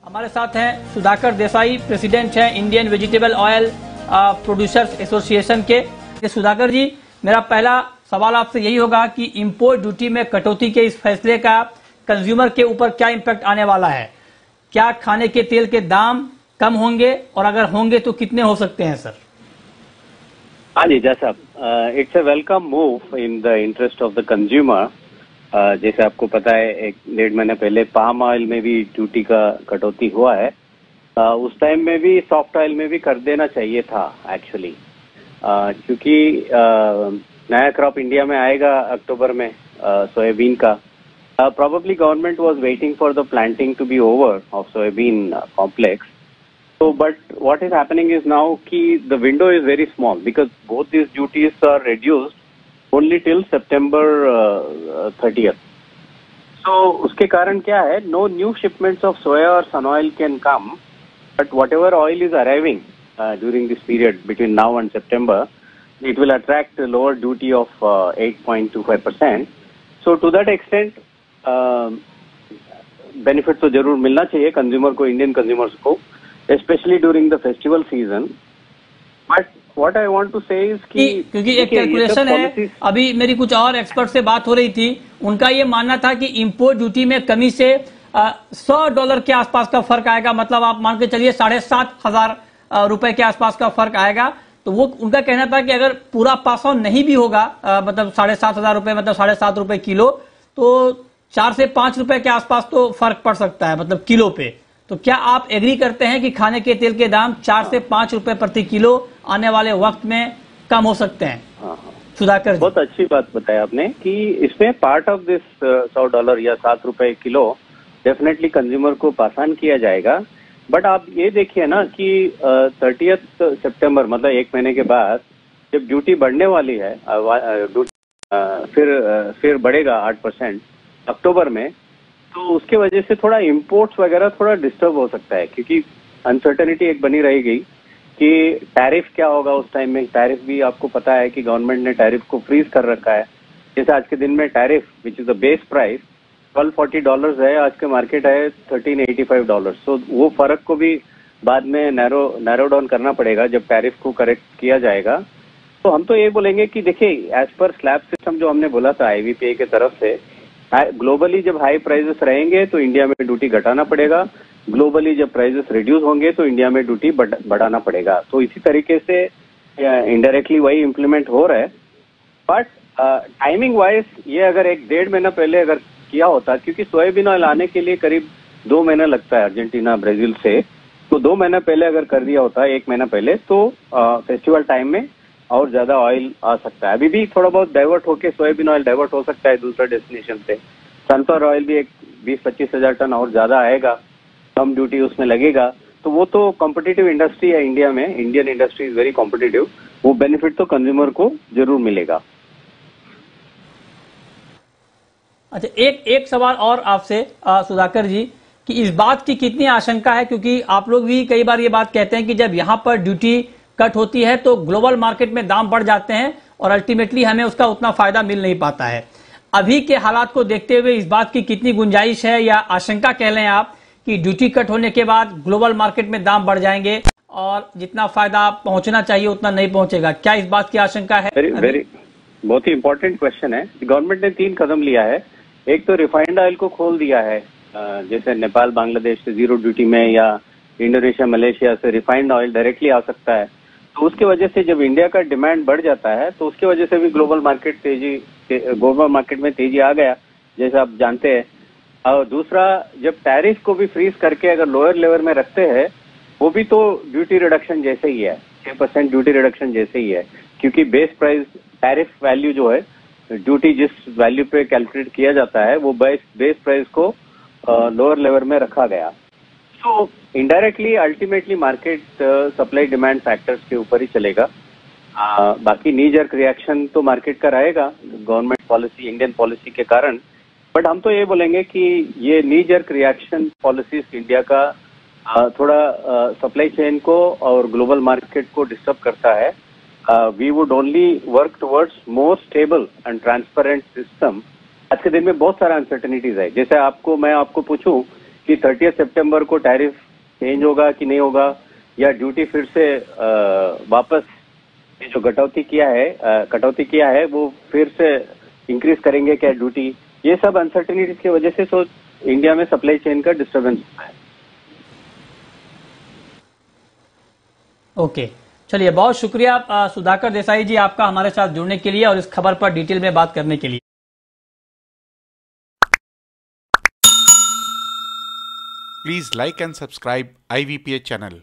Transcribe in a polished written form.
हमारे साथ हैं सुधाकर देसाई, प्रेसिडेंट हैं Indian vegetable oil producers association के। सुधाकर जी, मेरा पहला सवाल आपसे यही होगा कि इंपोर्ट ड्यूटी में कटौती के इस फैसले का कंज्यूमर के ऊपर क्या इम्पैक्ट आने वाला है? क्या खाने के तेल के दाम कम होंगे, और अगर होंगे तो कितने हो सकते हैं सर? हाँ जी, जैसा it's a welcome move in the interest of the consumer. जैसे आपको पता है, 1-1.5 महीने पहले पाम ऑयल में भी ड्यूटी का कटौती हुआ है। उस टाइम में भी सॉफ्ट ऑयल में भी कर देना चाहिए था एक्चुअली, क्योंकि नया क्रॉप इंडिया में आएगा अक्टूबर में सोयाबीन का। Probably government was waiting for the planting to be over of soybean complex. So, but what is happening is now the window is very small because both these duties are reduced only till September 30th. So, उसके कारण क्या है? No new shipments of soya or sun oil can come, but whatever oil is arriving during this period between now and September, it will attract a lower duty of 8.25%. So, to that extent, benefit तो जरूर मिलना चाहिए consumer को, Indian consumers को, specially during the festival season. But what I want to say is कि क्योंकि एक calculation है, अभी मेरी कुछ और एक्सपर्ट से बात हो रही थी, उनका ये मानना था कि इंपोर्ट ड्यूटी में कमी से $100 के आसपास का फर्क आएगा। मतलब आप मान के चलिए 7,500 रुपए के आसपास का फर्क आएगा। तो वो उनका कहना था कि अगर पूरा पास ऑन नहीं भी होगा, मतलब 7,500 रुपए, मतलब 7.5 रुपए किलो, तो 4 से 5 रुपए के आसपास तो फर्क पड़ सकता है, मतलब किलो पे। तो क्या आप एग्री करते हैं कि खाने के तेल के दाम 4 से 5 रुपए प्रति किलो आने वाले वक्त में कम हो सकते हैं? सुधाकर जी, बहुत अच्छी बात बताया आपने कि इसमें पार्ट ऑफ दिस $100 या 7 रुपए किलो डेफिनेटली कंज्यूमर को पास ऑन किया जाएगा। बट आप ये देखिए ना कि 30 सितंबर मतलब 1 महीने के बाद जब ड्यूटी बढ़ने वाली है, फिर बढ़ेगा 8% अक्टूबर में, तो उसके वजह से थोड़ा इंपोर्ट्स वगैरह थोड़ा डिस्टर्ब हो सकता है, क्योंकि अनसर्टेनिटी एक बनी रहेगी कि टैरिफ क्या होगा उस टाइम में। टैरिफ भी आपको पता है कि गवर्नमेंट ने टैरिफ को फ्रीज कर रखा है। जैसे आज के दिन में tariff which is the base price $1240 है, आज के मार्केट है $1385। सो वो फर्क को भी बाद में नैरो डाउन करना पड़ेगा जब टैरिफ को करेक्ट किया जाएगा। तो हम तो ये बोलेंगे कि देखिए, एज पर स्लैब सिस्टम जो हमने बोला था IVPA के तरफ से, ग्लोबली जब हाई प्राइसेस रहेंगे तो इंडिया में ड्यूटी घटाना पड़ेगा, ग्लोबली जब प्राइसेस रिड्यूस होंगे तो इंडिया में ड्यूटी बढ़ाना पड़ेगा। तो इसी तरीके से इनडायरेक्टली वही इम्प्लीमेंट हो रहा है। बट टाइमिंग वाइज ये अगर 1-1.5 महीना पहले अगर किया होता, क्योंकि सोयाबीन ऑयल आने के लिए करीब 2 महीना लगता है अर्जेंटीना ब्राजील से, तो 2 महीना पहले अगर कर दिया होता, 1 महीना पहले, तो फेस्टिवल टाइम में और ज्यादा ऑयल आ सकता है। अभी भी थोड़ा बहुत डाइवर्ट होके सोयाबीन ऑयल डाइवर्ट हो सकता है दूसरा डेस्टिनेशन पे। सनफ्लावर ऑयल भी एक 20-25 हजार टन और ज्यादा आएगा, कम ड्यूटी उसमें लगेगा। तो वो तो कॉम्पिटिटिव इंडस्ट्री है इंडिया में, Indian industry is very competitive, वो बेनिफिट तो कंज्यूमर को जरूर मिलेगा। अच्छा, एक सवाल और आपसे सुधाकर जी, कि इस बात की कितनी आशंका है, क्योंकि आप लोग भी कई बार ये बात कहते हैं कि जब यहाँ पर ड्यूटी कट होती है तो ग्लोबल मार्केट में दाम बढ़ जाते हैं और अल्टीमेटली हमें उसका उतना फायदा मिल नहीं पाता है। अभी के हालात को देखते हुए इस बात की कितनी गुंजाइश है, या आशंका कह लें आप, कि ड्यूटी कट होने के बाद ग्लोबल मार्केट में दाम बढ़ जाएंगे और जितना फायदा पहुंचना चाहिए उतना नहीं पहुंचेगा? क्या इस बात की आशंका है? बहुत ही इंपॉर्टेंट क्वेश्चन है। गवर्नमेंट ने 3 कदम लिया है। एक तो रिफाइंड ऑयल को खोल दिया है, जैसे नेपाल बांग्लादेश से 0 ड्यूटी में, या इंडोनेशिया मलेशिया से रिफाइंड ऑयल डायरेक्टली आ सकता है। तो उसके वजह से जब इंडिया का डिमांड बढ़ जाता है तो उसके वजह से भी ग्लोबल मार्केट में तेजी आ गया, जैसे आप जानते हैं। और दूसरा, जब टैरिफ को भी फ्रीज करके अगर लोअर लेवल में रखते हैं, वो भी तो ड्यूटी रिडक्शन जैसे ही है, 6% ड्यूटी रिडक्शन जैसे ही है, क्योंकि बेस प्राइस टैरिफ वैल्यू जो है, ड्यूटी जिस वैल्यू पे कैलकुलेट किया जाता है, वो बेस प्राइस को लोअर लेवल में रखा गया। तो indirectly ultimately market supply demand factors के ऊपर ही चलेगा। बाकी नी जर्क रिएक्शन तो मार्केट का रहेगा गवर्नमेंट पॉलिसी, इंडियन पॉलिसी के कारण। बट हम तो ये बोलेंगे कि ये नी जर्क रिएक्शन पॉलिसीज इंडिया का थोड़ा सप्लाई चेन को और ग्लोबल मार्केट को डिस्टर्ब करता है। We would only work towards more stable and transparent system. आज के दिन में बहुत सारा अनसर्टेनिटीज है। जैसे मैं आपको पूछूं कि 30 सितंबर को टैरिफ चेंज होगा कि नहीं होगा, या ड्यूटी फिर से वापस ये जो कटौती किया है वो फिर से इंक्रीज करेंगे क्या ड्यूटी। ये सब अनसर्टेनिटीज की वजह से इंडिया में सप्लाई चेन का डिस्टर्बेंस होता है। ओके, चलिए, बहुत शुक्रिया सुधाकर देसाई जी आपका हमारे साथ जुड़ने के लिए और इस खबर पर डिटेल में बात करने के लिए। Please like and subscribe IVPH channel.